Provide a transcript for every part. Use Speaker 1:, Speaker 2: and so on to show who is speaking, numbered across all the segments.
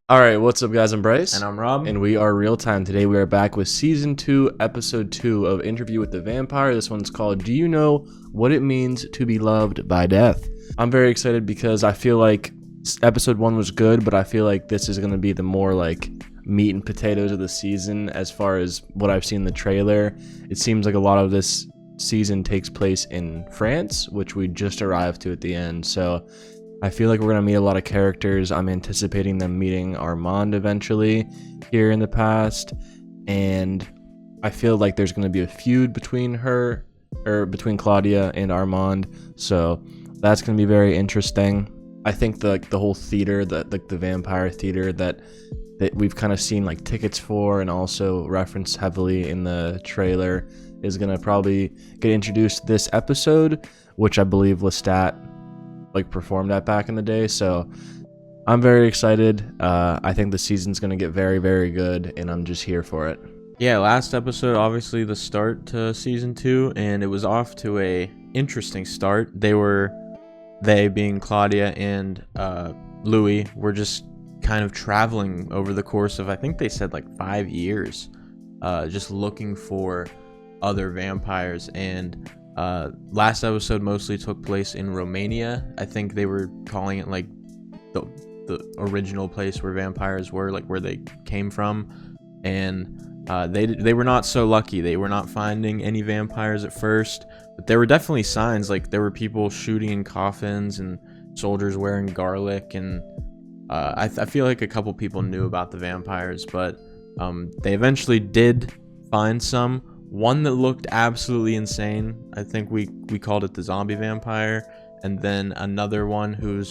Speaker 1: All right, what's up, guys? I'm Bryce.
Speaker 2: And I'm Rob.
Speaker 1: And we are Real Time. Today we are back with Season 2, Episode 2 of Interview with the Vampire. This one's called, Do You Know What It Means to Be Loved by Death? I'm very excited because I feel like Episode 1 was good, but I feel like this is going to be the more like meat and potatoes of the season as far as what I've seen in the trailer. It seems like a lot of this season takes place in France, which we just arrived to at the end. So I feel like we're going to meet a lot of characters. I'm anticipating them meeting Armand eventually here in the past. And I feel like there's going to be a feud between between Claudia and Armand. So that's going to be very interesting. I think the whole theater, the vampire theater that we've kind of seen like tickets for and also referenced heavily in the trailer is going to probably get introduced this episode, which I believe Lestat performed at back in the day. So I'm very excited. I think the season's gonna get very, very good, and I'm just here for it.
Speaker 2: Yeah, last episode, obviously the start to season 2, and it was off to a interesting start. They being Claudia and Louis were just kind of traveling over the course of, I think they said like 5 years, just looking for other vampires. And last episode mostly took place in Romania. I think they were calling it like the original place where vampires were, like where they came from. And they were not so lucky. They were not finding any vampires at first, but there were definitely signs. Like there were people shooting in coffins and soldiers wearing garlic. And I feel like a couple people knew about the vampires, but they eventually did find some. One that looked absolutely insane. I think we called it the zombie vampire. And then another one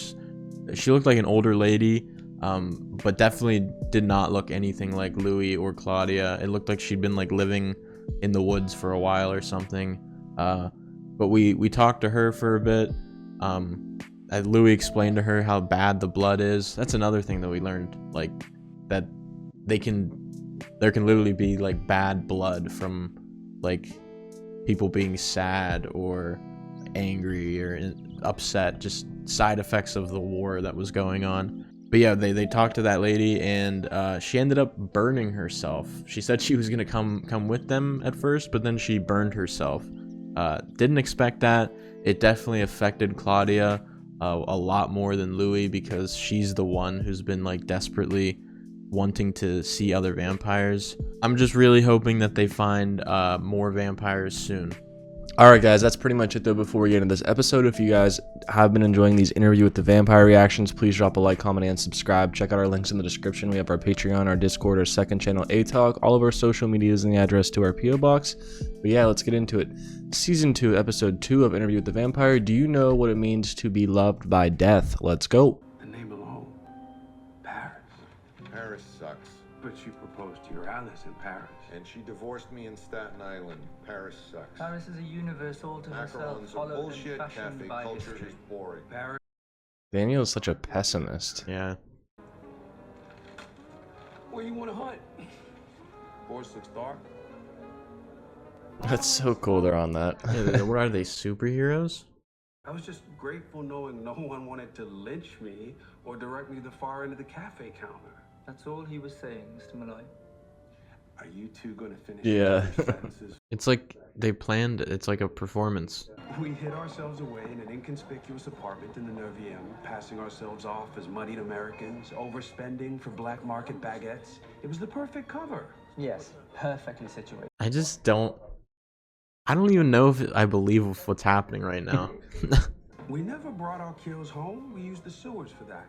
Speaker 2: she looked like an older lady, but definitely did not look anything like Louis or Claudia. It looked like she'd been like living in the woods for a while or something. But we talked to her for a bit. Louis explained to her how bad the blood is. That's another thing that we learned, like that there can literally be like bad blood from like people being sad or angry or upset, just side effects of the war that was going on. But yeah, they talked to that lady, and she ended up burning herself. She said she was gonna come with them at first, but then she burned herself. Didn't expect that. It definitely affected Claudia a lot more than Louis, because she's the one who's been like desperately wanting to see other vampires. I'm just really hoping that they find more vampires soon.
Speaker 1: All right, guys, that's pretty much it, though. Before we get into this episode, if you guys have been enjoying these Interview with the Vampire reactions, please drop a like, comment, and subscribe. Check out our links in the description. We have our Patreon, our Discord, our second channel, A-Talk, all of our social medias, and the address to our P.O. Box. But yeah, let's get into it. Season 2, Episode 2 of Interview with the Vampire. Do you know what it means to be loved by death? Let's go.
Speaker 3: The name alone. Paris.
Speaker 4: Paris sucks.
Speaker 3: But you proposed to your Alice in Paris.
Speaker 4: And she divorced me in Staten Island. Paris sucks.
Speaker 5: Paris is a universe all to herself,
Speaker 4: Macarons are
Speaker 5: followed
Speaker 4: bullshit.
Speaker 5: and fashioned
Speaker 4: Cafe
Speaker 5: by
Speaker 4: culture
Speaker 5: history.
Speaker 4: is boring.
Speaker 3: Paris.
Speaker 1: Daniel is such a pessimist.
Speaker 2: Yeah.
Speaker 3: Where you want to hunt? Forest looks dark.
Speaker 1: That's so cool they're on that.
Speaker 2: Yeah, what are they, superheroes?
Speaker 3: I was just grateful knowing no one wanted to lynch me or direct me to the far end of the cafe counter.
Speaker 5: That's all he was saying, Mr. Malloy.
Speaker 3: Are you two going to finish
Speaker 1: Yeah.
Speaker 3: your sentences?
Speaker 2: It's like they planned it. It's like a performance.
Speaker 3: We hid ourselves away in an inconspicuous apartment in the 9e, passing ourselves off as muddied Americans, overspending for black market baguettes. It was the perfect cover.
Speaker 5: Yes, perfectly situated.
Speaker 2: I don't even know if I believe what's happening right now.
Speaker 3: We never brought our kills home. We used the sewers for that.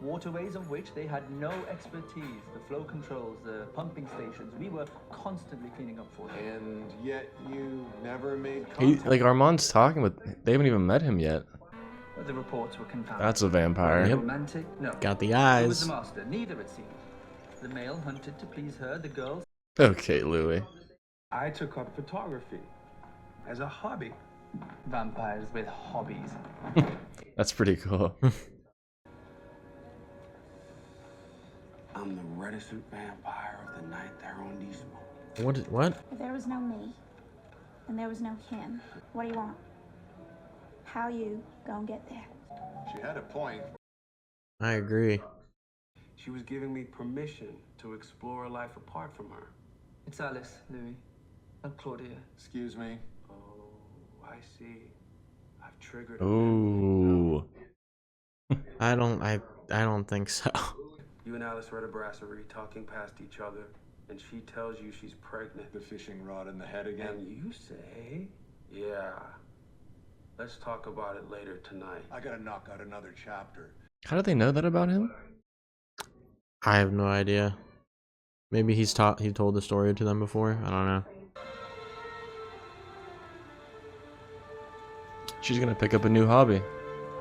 Speaker 5: Waterways of which they had no expertise. The flow controls, the pumping stations. We were constantly cleaning up for them.
Speaker 4: And yet you never made
Speaker 1: He,
Speaker 4: contact.
Speaker 1: like Armand's talking with. They haven't even met him yet.
Speaker 5: But the reports were confounded.
Speaker 1: That's a vampire.
Speaker 2: Yep.
Speaker 5: Romantic? No.
Speaker 2: Got the
Speaker 5: Who was
Speaker 2: eyes.
Speaker 5: the master? Neither, it seemed. The male hunted to please her, the girl...
Speaker 1: Okay, Louis.
Speaker 3: I took up photography as a hobby.
Speaker 5: Vampires with hobbies.
Speaker 1: That's pretty cool.
Speaker 3: I'm the reticent vampire of the night arrondissement.
Speaker 2: What?
Speaker 6: If there was no me, and there was no him, what do you want? How you gonna get there?
Speaker 4: She had a point.
Speaker 2: I agree.
Speaker 3: She was giving me permission to explore a life apart from her.
Speaker 5: It's Alice, Louis, not Claudia.
Speaker 4: Excuse me.
Speaker 3: Oh, I see. I've triggered a
Speaker 1: Ooh.
Speaker 2: I don't think so.
Speaker 3: You and Alice are at a brasserie talking past each other, and she tells you she's pregnant.
Speaker 4: The fishing rod in the head again.
Speaker 3: And you say, yeah, let's talk about it later tonight.
Speaker 4: I gotta knock out another chapter.
Speaker 1: How do they know that about him?
Speaker 2: I have no idea. Maybe he told the story to them before. I don't know.
Speaker 1: She's gonna pick up a new hobby.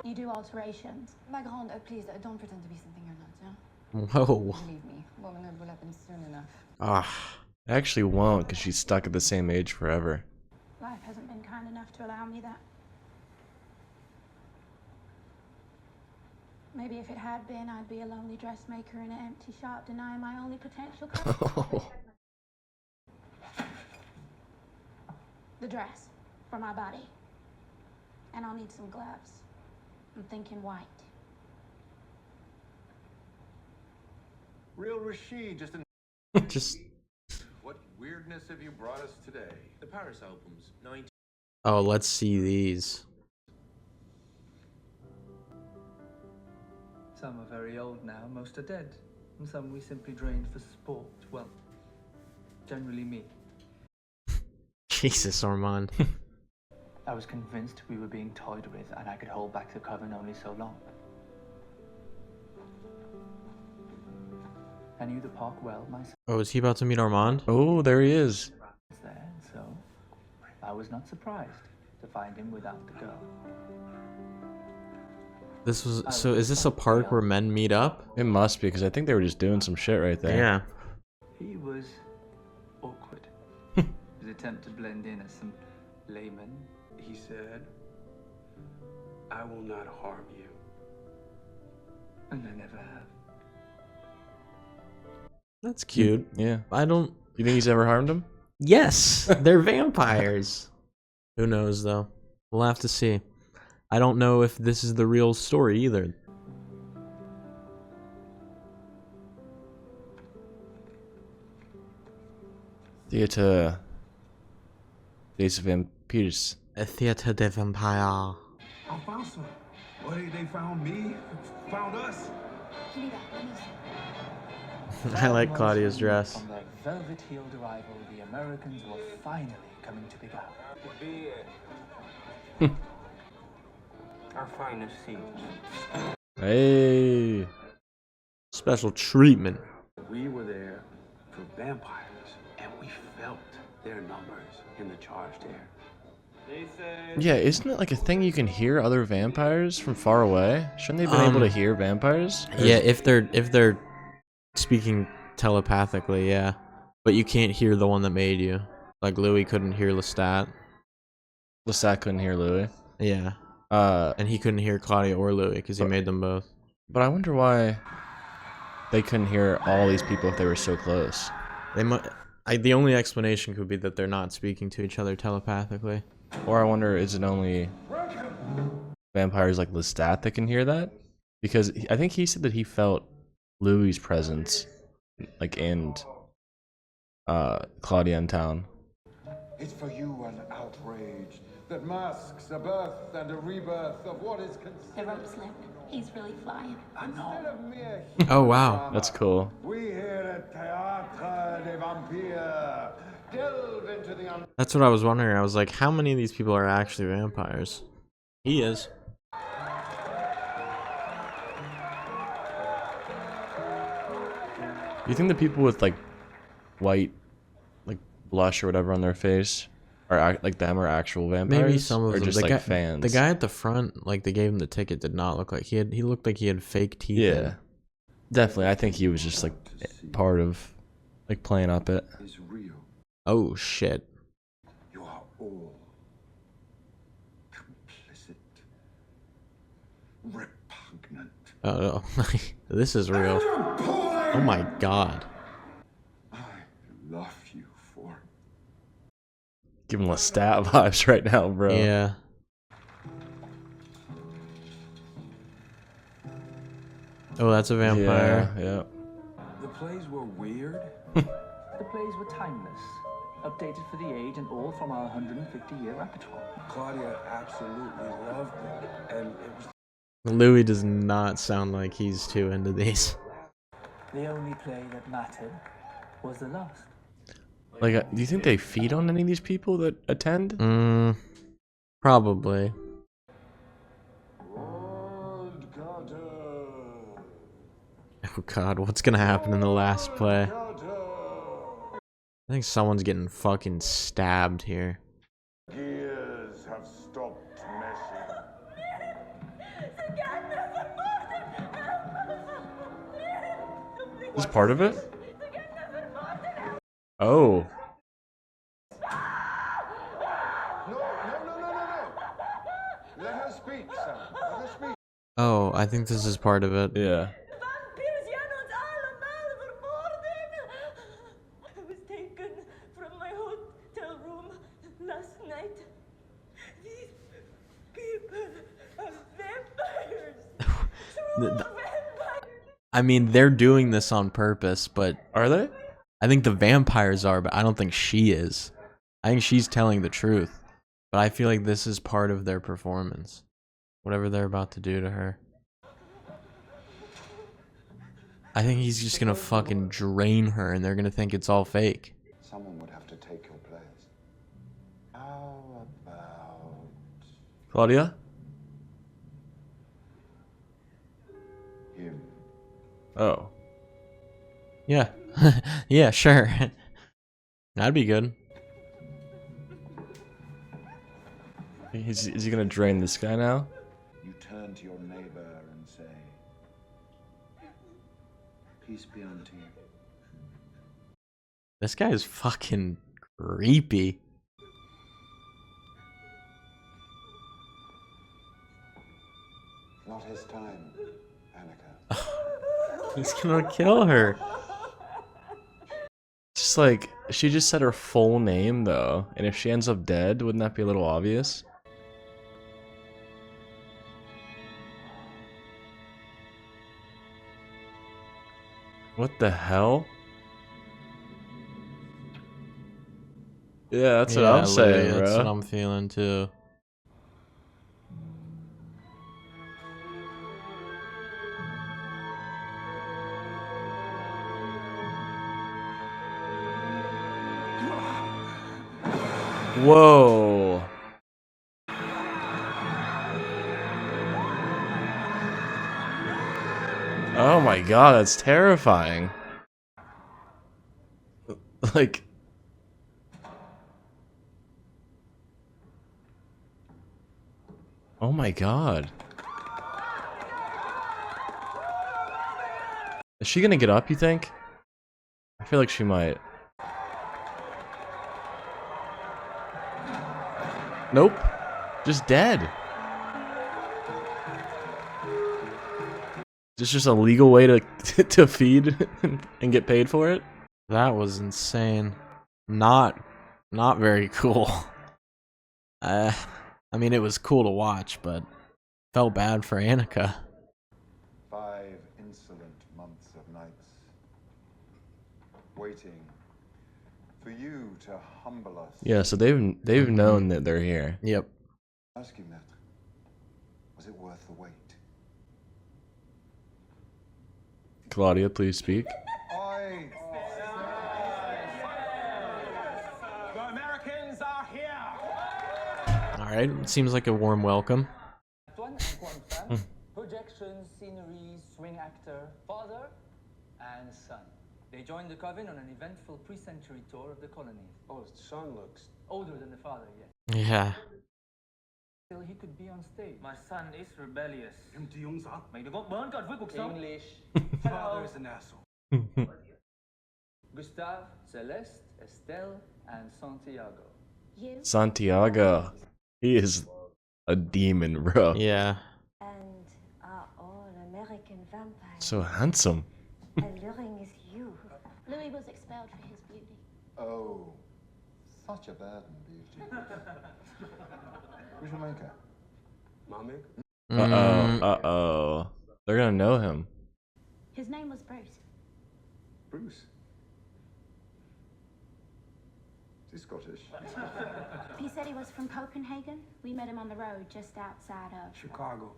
Speaker 6: You do alterations.
Speaker 7: My grande, please don't pretend to be something you're not, yeah?
Speaker 2: Whoa.
Speaker 7: Believe me, womanhood will happen soon enough.
Speaker 2: Ah.
Speaker 1: It actually won't, because she's stuck at the same age forever.
Speaker 6: Life hasn't been kind enough to allow me that. Maybe if it had been, I'd be a lonely dressmaker in an empty shop, denying my only potential customer. The dress for my body. And I'll need some gloves. I'm thinking white.
Speaker 4: Real Rashid, just an...
Speaker 2: Just.
Speaker 4: What weirdness have you brought us today?
Speaker 8: The Paris albums, 19...
Speaker 2: Oh, let's see these.
Speaker 5: Some are very old now, most are dead. And some we simply drained for sport. Well, generally me.
Speaker 2: Jesus, Armand.
Speaker 5: I was convinced we were being toyed with and I could hold back the coven only so long. I knew the park well myself
Speaker 2: Oh, is he about to meet Armand?
Speaker 1: Oh, there he is.
Speaker 5: there, so I was not surprised to find him without the girl.
Speaker 2: This was so. Is this a park where men meet up?
Speaker 1: It must be, because I think they were just doing some shit right there.
Speaker 2: Yeah.
Speaker 5: He was awkward. His attempt to blend in as some layman.
Speaker 3: He said, I will not harm you.
Speaker 5: And I never have.
Speaker 2: That's cute.
Speaker 1: Yeah.
Speaker 2: I don't.
Speaker 1: You think he's ever harmed him?
Speaker 2: Yes, they're vampires. Who knows though? We'll have to see. I don't know if this is the real story either.
Speaker 1: Theater des Vampires.
Speaker 2: A theater de vampire.
Speaker 3: Alfonso, well, they found me, found us.
Speaker 7: Give me that, let me see.
Speaker 2: I like Claudia's dress.
Speaker 5: On their velvet-heeled arrival, the Americans were finally coming to pick up. Our finest seats.
Speaker 1: Hey.
Speaker 2: Special treatment.
Speaker 3: We were there for vampires, and we felt their numbers in the charged air. They said,
Speaker 1: Yeah, isn't it like a thing you can hear other vampires from far away? Shouldn't they have been able to hear vampires? Or
Speaker 2: Yeah, if they're speaking telepathically, yeah. But you can't hear the one that made you. Like Louis couldn't hear Lestat.
Speaker 1: Lestat couldn't hear Louis.
Speaker 2: Yeah. And he couldn't hear Claudia or Louis because he made them both.
Speaker 1: But I wonder why they couldn't hear all these people if they were so close.
Speaker 2: They the only explanation could be that they're not speaking to each other telepathically.
Speaker 1: Or I wonder, is it only vampires like Lestat that can hear that? Because I think he said that he felt Louis' presence, like in Claudia in town.
Speaker 4: It's for you an outrage that masks a birth and a rebirth of what is
Speaker 6: The
Speaker 4: considered
Speaker 6: rope slipped. He's really flying.
Speaker 4: instead of mere
Speaker 2: Oh wow.
Speaker 1: That's cool.
Speaker 4: We here at Théâtre des Vampires delve into the
Speaker 2: That's what I was wondering. I was like, how many of these people are actually vampires? He is.
Speaker 1: You think the people with like white, like blush or whatever on their face, are like them are actual vampires?
Speaker 2: Maybe some of
Speaker 1: or
Speaker 2: them.
Speaker 1: just
Speaker 2: The
Speaker 1: like
Speaker 2: guy,
Speaker 1: fans.
Speaker 2: The guy at the front, like they gave him the ticket, did not look like he looked like he had fake teeth.
Speaker 1: Yeah,
Speaker 2: in.
Speaker 1: definitely. I think he was just like part of, like playing up it.
Speaker 4: is real.
Speaker 2: Oh shit.
Speaker 4: You are all complicit, repugnant.
Speaker 2: Oh no. This is real. Oh my god.
Speaker 4: I love you for
Speaker 1: Give him Lestat vibes right now, bro.
Speaker 2: Yeah. Oh, that's a vampire.
Speaker 1: Yeah.
Speaker 3: The plays were weird.
Speaker 5: The plays were timeless, updated for the age and all from our 150-year repertoire.
Speaker 3: Claudia absolutely loved it, and it was
Speaker 2: Louis does not sound like he's too into these.
Speaker 5: The only play that mattered was the last.
Speaker 1: Like, do you think they feed on any of these people that attend?
Speaker 2: Probably. Oh god, what's gonna happen in the last play? I think someone's getting fucking stabbed here.
Speaker 4: Gears have stopped meshing.
Speaker 1: Is this part of it? Oh.
Speaker 4: No. Let her speak, Sam. Let her speak.
Speaker 2: Oh, I think this is part of it.
Speaker 1: Yeah.
Speaker 9: I was taken from my hotel room last night. These people are vampires. True vampires.
Speaker 2: I mean, they're doing this on purpose, but
Speaker 1: Are they?
Speaker 2: I think the vampires are, but I don't think she is. I think she's telling the truth. But I feel like this is part of their performance. Whatever they're about to do to her. I think he's just gonna fucking drain her and they're gonna think it's all fake.
Speaker 4: Someone would have to take your place. How about
Speaker 1: Claudia?
Speaker 4: him?
Speaker 1: Oh.
Speaker 2: Yeah. Yeah, sure. That'd be good.
Speaker 1: Is he gonna drain this guy now?
Speaker 4: You turn to your neighbor and say, "Peace be unto you."
Speaker 2: This guy is fucking creepy.
Speaker 4: Not his time, Annika.
Speaker 2: He's gonna kill her.
Speaker 1: Just like, she just said her full name though, and if she ends up dead, wouldn't that be a little obvious? What the hell? Yeah, that's what I'm saying,
Speaker 2: That's
Speaker 1: bro.
Speaker 2: what I'm feeling too.
Speaker 1: Whoa. Oh my god, that's terrifying. Like... Oh my god. Is she gonna get up, you think? I feel like she might. Nope. Just dead. Is this just a legal way to to feed and get paid for it?
Speaker 2: That was insane. Not very cool. I mean, it was cool to watch, but felt bad for Annika.
Speaker 4: 5 insolent months of nights, waiting for you to humble us.
Speaker 1: Yeah, so they've known that they're here.
Speaker 2: Yep.
Speaker 4: Ask you, Maître, was it worth the wait?
Speaker 1: Claudia, please speak.
Speaker 4: I
Speaker 3: The Americans are here!
Speaker 2: Alright, seems like a warm welcome.
Speaker 5: Projections, scenery, swing actor, father, and son. They joined the coven on an eventful pre-century tour of the colonies.
Speaker 3: Oh, son looks...
Speaker 5: Older than the father, yes.
Speaker 2: Yeah.
Speaker 5: Still, he could be on stage.
Speaker 9: My son is rebellious. Mày đừng có bỡn cợt với cuộc sống.
Speaker 5: English.
Speaker 3: Father's an asshole.
Speaker 5: Gustave, Celeste, Estelle, and Santiago.
Speaker 6: You
Speaker 1: Santiago. He is a demon, bro.
Speaker 2: Yeah.
Speaker 7: And are all American vampires.
Speaker 1: So handsome.
Speaker 7: Alluring as you.
Speaker 6: Louis was expelled for his beauty.
Speaker 4: Oh, such a burden, beauty. We shall make her.
Speaker 3: Mommy?
Speaker 1: Uh-oh. Uh-oh. They're gonna know him.
Speaker 6: His name was Bruce.
Speaker 4: Bruce? Is he Scottish?
Speaker 6: He said he was from Copenhagen. We met him on the road just outside of
Speaker 3: Chicago.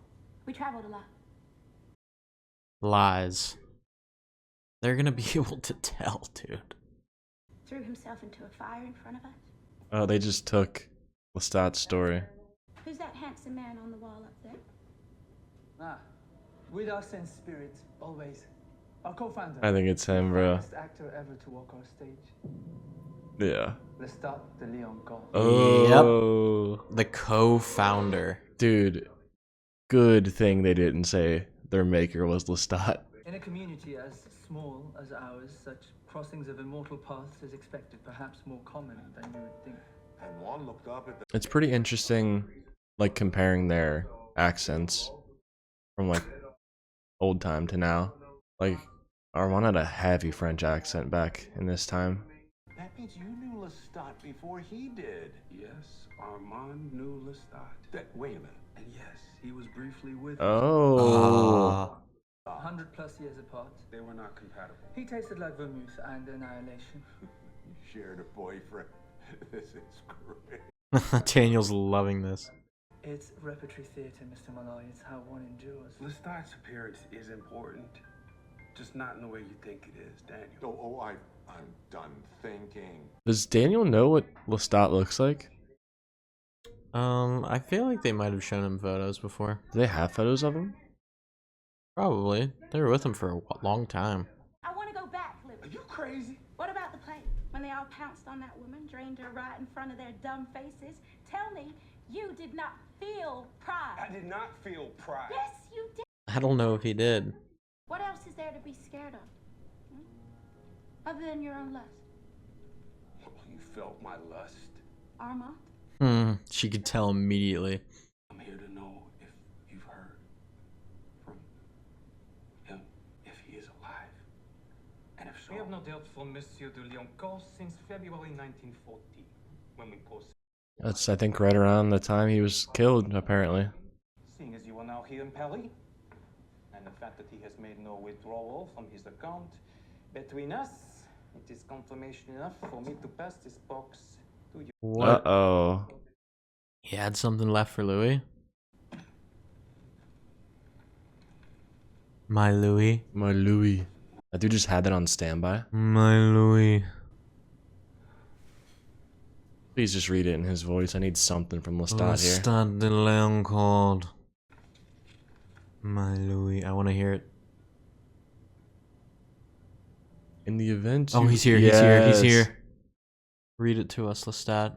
Speaker 6: We traveled a lot.
Speaker 2: Lies. They're gonna be able to tell, dude.
Speaker 6: Threw himself into a fire in front of us.
Speaker 1: Oh, they just took Lestat's story.
Speaker 6: Who's that handsome man on the wall up there?
Speaker 5: Ah, with us in spirit, always. Our co-founder.
Speaker 1: I think it's him, bro.
Speaker 5: Best actor ever to walk our stage.
Speaker 1: Yeah.
Speaker 5: Lestat de Leon Gaulle.
Speaker 1: Oh.
Speaker 2: Yep. The co-founder.
Speaker 1: Dude, good thing they didn't say their maker was Lestat.
Speaker 5: In a community as small as ours, such crossings of immortal paths is expected, perhaps more common than you would think.
Speaker 4: And one looked up at the...
Speaker 1: It's pretty interesting, like, comparing their accents from, like, old time to now. Like, Armand had a heavy French accent back in this time.
Speaker 4: That means you knew Lestat before he did.
Speaker 3: Yes, Armand knew Lestat.
Speaker 4: Wait a minute.
Speaker 3: And yes, he was briefly with him.
Speaker 1: Oh.
Speaker 5: 100+ years apart.
Speaker 3: They were not compatible.
Speaker 5: He tasted like vermouth and annihilation.
Speaker 4: You shared a boyfriend. This is great.
Speaker 2: Daniel's loving this.
Speaker 5: It's repertory theatre, Mr. Malloy. It's how one endures.
Speaker 3: Lestat's appearance is important, just not in the way you think it is, Daniel.
Speaker 4: I'm done thinking.
Speaker 1: Does Daniel know what Lestat looks like?
Speaker 2: I feel like they might have shown him photos before.
Speaker 1: Do they have photos of him?
Speaker 2: Probably. They were with him for a long time.
Speaker 6: I want to go back, Libby.
Speaker 3: Are you crazy?
Speaker 6: What about the play? When they all pounced on that woman, drained her right in front of their dumb faces? Tell me you did not feel pride.
Speaker 3: I did not feel pride.
Speaker 6: Yes, you did.
Speaker 2: I don't know if he did.
Speaker 6: What else is there to be scared of? Other than your own lust?
Speaker 3: Oh, you felt my lust.
Speaker 6: Armand?
Speaker 2: She could tell immediately.
Speaker 3: I'm here to know if you've heard from him, if he is alive. And if so...
Speaker 9: We have not heard from Monsieur de Lioncourt since February 1940, when we posted.
Speaker 1: That's, I think, right around the time he was killed, apparently.
Speaker 9: Seeing as you are now here in Paris, and the fact that he has made no withdrawal from his account, between us, it is confirmation enough for me to pass this box to you.
Speaker 2: What?
Speaker 1: Uh-oh.
Speaker 2: He had something left for Louis? My Louis.
Speaker 1: My Louis. That dude just had that on standby.
Speaker 2: My Louis.
Speaker 1: Please just read it in his voice. I need something from Lestat here.
Speaker 2: Lestat de Lioncourt. My Louis. I want to hear it.
Speaker 1: In the event.
Speaker 2: Oh,
Speaker 1: you-
Speaker 2: he's here.
Speaker 1: Yes.
Speaker 2: He's here. Read it to us, Lestat.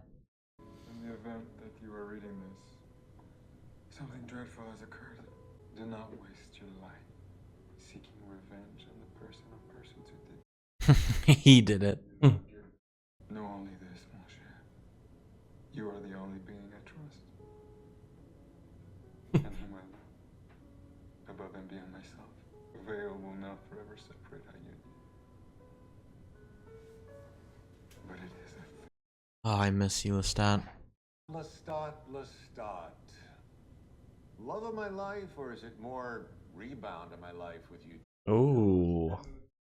Speaker 10: In the event that you are reading this, something dreadful has occurred. Do not waste your life seeking revenge on the person or persons who did.
Speaker 2: He did it.
Speaker 10: Know only this, mon cher. You are the only being I trust. And whom I love. Above and beyond myself. The veil will not forever separate our union. But it is a
Speaker 2: Oh, I miss you, Lestat.
Speaker 4: Lestat. Love of my life, or is it more rebound of my life with you?
Speaker 1: Oh.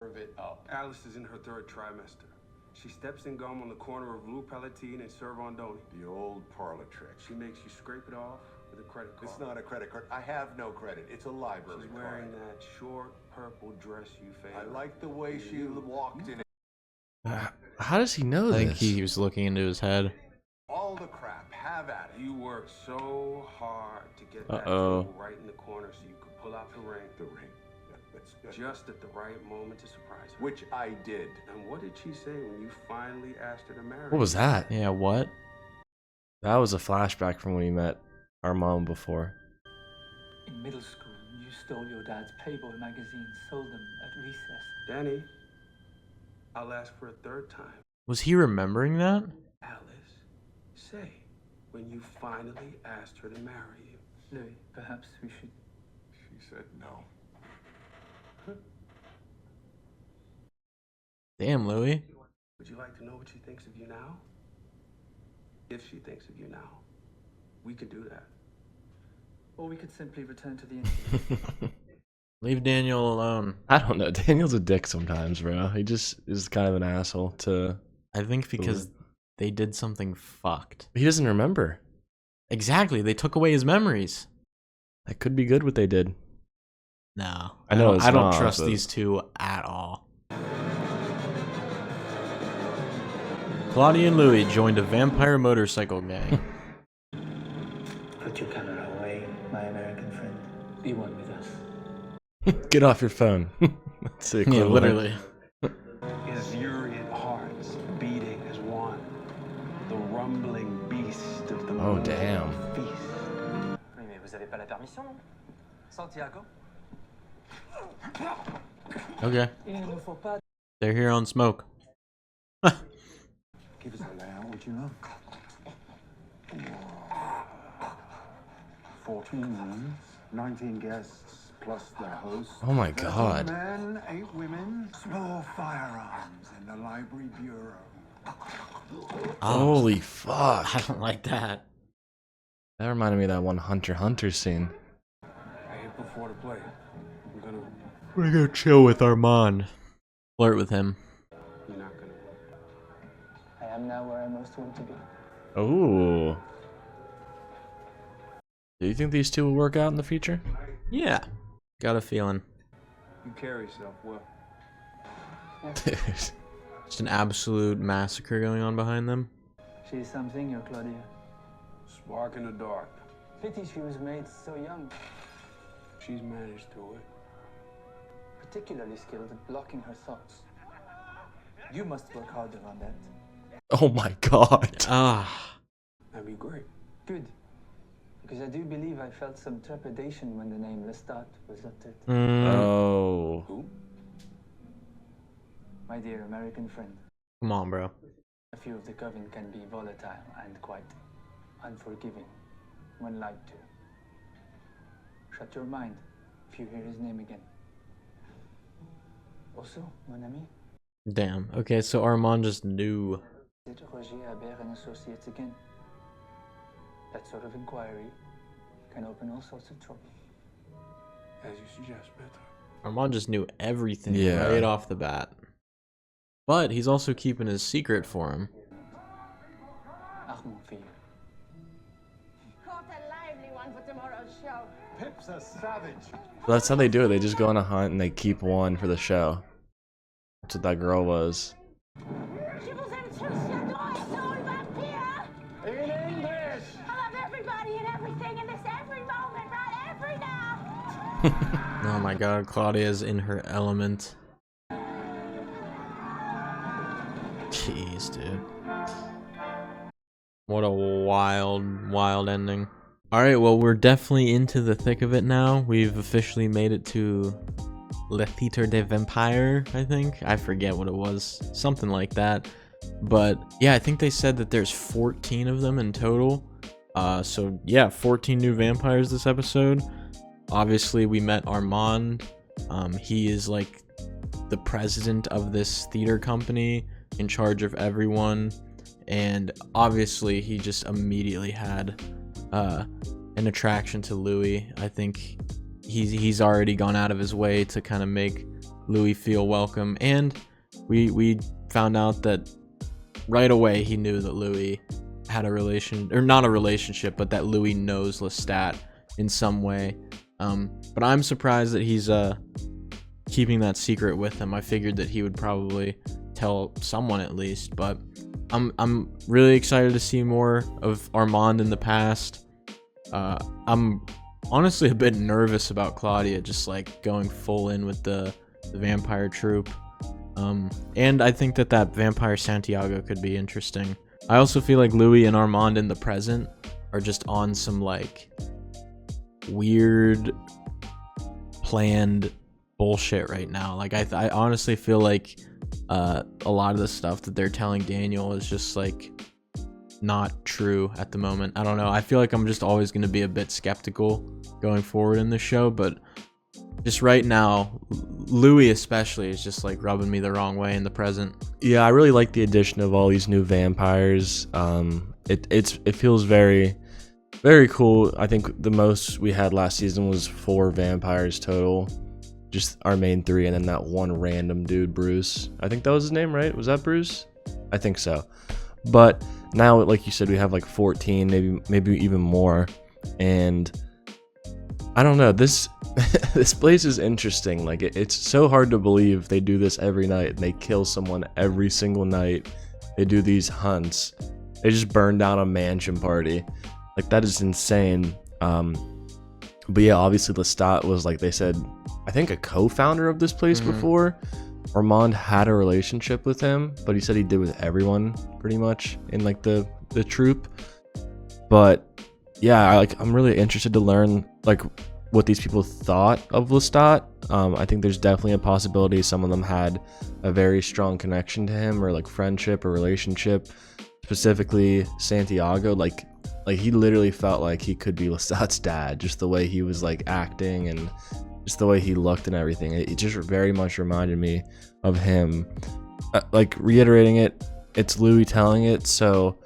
Speaker 4: Serve it up.
Speaker 3: Alice is in her 3rd trimester. She steps in gum on the corner of Rue Palatine and Servandoni.
Speaker 4: The old parlor trick.
Speaker 3: She makes you scrape it off with a credit card.
Speaker 4: It's not a credit card. I have no credit. It's a library
Speaker 3: She's wearing
Speaker 4: card.
Speaker 3: that short purple dress you favor.
Speaker 4: I like the way she walked in it.
Speaker 1: How does he know
Speaker 2: I think
Speaker 1: this?
Speaker 2: he was looking into his head.
Speaker 4: All the crap. Have at it.
Speaker 3: You worked so hard to get that
Speaker 1: Uh-oh.
Speaker 3: table right in the corner so you could pull out the ring.
Speaker 4: The ring.
Speaker 3: Just at the right moment to surprise her.
Speaker 4: Which I did.
Speaker 3: And what did she say when you finally asked her to marry
Speaker 1: What was that?
Speaker 2: Yeah, what?
Speaker 1: That was a flashback from when he met Armand before.
Speaker 5: In middle school, you stole your dad's Playboy magazine, sold them at recess.
Speaker 3: Danny, I'll ask for a 3rd time.
Speaker 2: Was he remembering that?
Speaker 3: Alice, say when you finally asked her to marry you.
Speaker 5: Louis, perhaps we should...
Speaker 10: She said no.
Speaker 2: Damn, Louis.
Speaker 3: Would you like to know what she thinks of you now? If she thinks of you now, we could do that.
Speaker 5: Or we could simply return to the interview.
Speaker 2: Leave Daniel alone.
Speaker 1: I don't know. Daniel's a dick sometimes, bro. He just is kind of an asshole to.
Speaker 2: I think because they did something fucked.
Speaker 1: He doesn't remember.
Speaker 2: Exactly. They took away his memories.
Speaker 1: That could be good what they did.
Speaker 2: No.
Speaker 1: I know
Speaker 2: I don't
Speaker 1: it's not,
Speaker 2: trust
Speaker 1: but-
Speaker 2: these two at all. Claudia and Louis joined a vampire motorcycle gang.
Speaker 5: Put your camera away, my American friend. Be one with us.
Speaker 1: Get off your phone. That's the
Speaker 2: Yeah,
Speaker 1: equivalent.
Speaker 2: literally.
Speaker 3: His myriad hearts beating as one. The rumbling beast of the
Speaker 1: Oh,
Speaker 3: moon
Speaker 1: damn.
Speaker 3: feast.
Speaker 5: Oui, mais vous avez pas la permission, non? Santiago?
Speaker 2: Okay.
Speaker 5: Il ne faut pas.
Speaker 2: They're here on smoke.
Speaker 4: Give us a layout, would you know? 14 rooms, 19 guests, plus the host.
Speaker 1: Oh my
Speaker 4: 13
Speaker 1: God.
Speaker 4: men, 8 women, small firearms in the library bureau.
Speaker 1: Holy fuck.
Speaker 2: I don't like that.
Speaker 1: That reminded me of that one Hunter x Hunter scene.
Speaker 3: Hey, before the play,
Speaker 2: We're gonna chill with Armand. Flirt with him.
Speaker 3: you're not gonna.
Speaker 5: I am now where I most want to be.
Speaker 1: Ooh. Do you think these two will work out in the future?
Speaker 2: Yeah. Got a feeling.
Speaker 3: You carry yourself well.
Speaker 2: Just an absolute massacre going on behind them.
Speaker 5: She's something, your Claudia.
Speaker 3: Spark in the dark.
Speaker 5: Pity she was made so young.
Speaker 3: She's managed to it.
Speaker 5: Particularly skilled at blocking her thoughts. You must work harder on that.
Speaker 1: Oh my God.
Speaker 2: Ah.
Speaker 3: That'd be great.
Speaker 5: Good. Because I do believe I felt some trepidation when the name Lestat was uttered.
Speaker 1: Oh.
Speaker 3: Who?
Speaker 5: My dear American friend,
Speaker 2: Come on, bro.
Speaker 5: a few of the coven can be volatile and quite unforgiving when lied to. Shut your mind if you hear his name again. Also, mon ami,
Speaker 2: Damn. Okay, so Armand just knew.
Speaker 5: is it Roger Habert and Associates again? That sort of inquiry can open all sorts of trouble.
Speaker 3: As you suggest, Beto.
Speaker 2: Armand just knew everything
Speaker 1: Yeah.
Speaker 2: right off the bat. But he's also keeping his secret for him.
Speaker 5: Ach, mon fille.
Speaker 6: Caught a lively one for tomorrow's show.
Speaker 4: Pip's a savage.
Speaker 1: Well, that's how they do it. They just go on a hunt and they keep one for the show. That's what that girl was.
Speaker 6: Je vous aime tous, j'adore, it's all vampire.
Speaker 4: In English!
Speaker 6: I love everybody and everything in this every moment, right? Every now.
Speaker 2: Oh my god, Claudia's in her element. Jeez, dude. What a wild ending. Alright, well, we're definitely into the thick of it now. We've officially made it to Le Theatre des Vampires, I think. I forget what it was. Something like that. But yeah, I think they said that there's 14 of them in total. So yeah, 14 new vampires this episode. Obviously, we met Armand. He is like the president of this theater company, in charge of everyone. And obviously, he just immediately had an attraction to Louis. I think he's already gone out of his way to kind of make Louis feel welcome. And we found out that right away he knew that Louis had a relation, or not a relationship, but that Louis knows Lestat in some way. But I'm surprised that he's keeping that secret with him. I figured that he would probably tell someone at least, but I'm really excited to see more of Armand in the past. I'm honestly a bit nervous about Claudia just like going full in with the vampire troupe. And I think that vampire Santiago could be interesting. I also feel like Louis and Armand in the present are just on some like weird planned bullshit right now. Like I honestly feel like a lot of the stuff that they're telling Daniel is just like not true at the moment. I don't know. I feel like I'm just always going to be a bit skeptical going forward in the show, but just right now, Louis especially is just like rubbing me the wrong way in the present.
Speaker 1: Yeah, I really like the addition of all these new vampires. It feels very, very cool. I think the most we had last season was 4 vampires total. just our main three, and then that one random dude, Bruce. I think that was his name, right? Was that Bruce? I think so. But now, like you said, we have like 14, maybe even more. And I don't know, this this place is interesting. Like it's so hard to believe they do this every night, and they kill someone every single night. They do these hunts. They just burn down a mansion party. Like, that is insane. But yeah, obviously Lestat was, like they said, I think a co-founder of this place before. Armand had a relationship with him, but he said he did with everyone pretty much in like the troupe. But yeah, I'm really interested to learn like what these people thought of Lestat. I think there's definitely a possibility some of them had a very strong connection to him, or like friendship or relationship. Specifically Santiago, like he literally felt like he could be Lestat's dad, just the way he was like acting and just the way he looked and everything. It just very much reminded me of him. Like, reiterating it, it's Louis telling it, so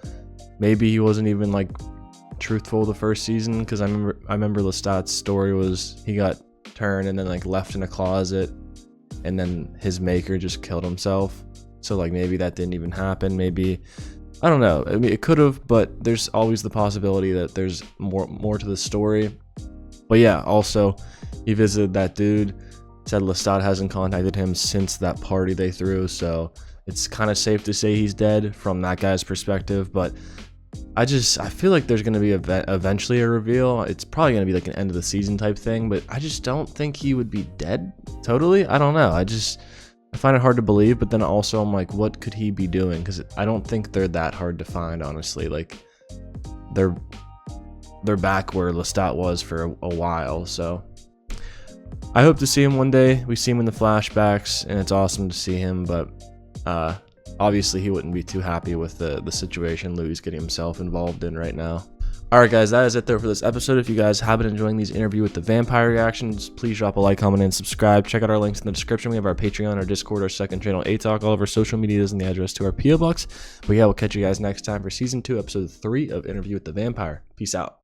Speaker 1: maybe he wasn't even like truthful the first season, because I remember Lestat's story was he got turned and then like left in a closet, and then his maker just killed himself. So like maybe that didn't even happen. Maybe, I don't know. I mean, it could have, but there's always the possibility that there's more to the story. But yeah, also he visited that dude, said Lestat hasn't contacted him since that party they threw, so it's kind of safe to say he's dead from that guy's perspective. But I feel like there's going to be eventually a reveal. It's probably going to be like an end of the season type thing, but I just don't think he would be dead totally. I don't know. I find it hard to believe, but then also I'm like, what could he be doing? Because I don't think they're that hard to find, honestly. Like, they're back where Lestat was for a while, so I hope to see him one day. We see him in the flashbacks, and it's awesome to see him, but obviously he wouldn't be too happy with the situation Louis is getting himself involved in right now. Alright guys, that is it though for this episode. If you guys have been enjoying these interview with the vampire reactions, please drop a like, comment, and subscribe. Check out our links in the description. We have our Patreon, our Discord, our second channel, A-Talk, all of our social medias, and the address to our P.O. Box. But yeah, we'll catch you guys next time for Season 2, Episode 3 of Interview with the Vampire. Peace out.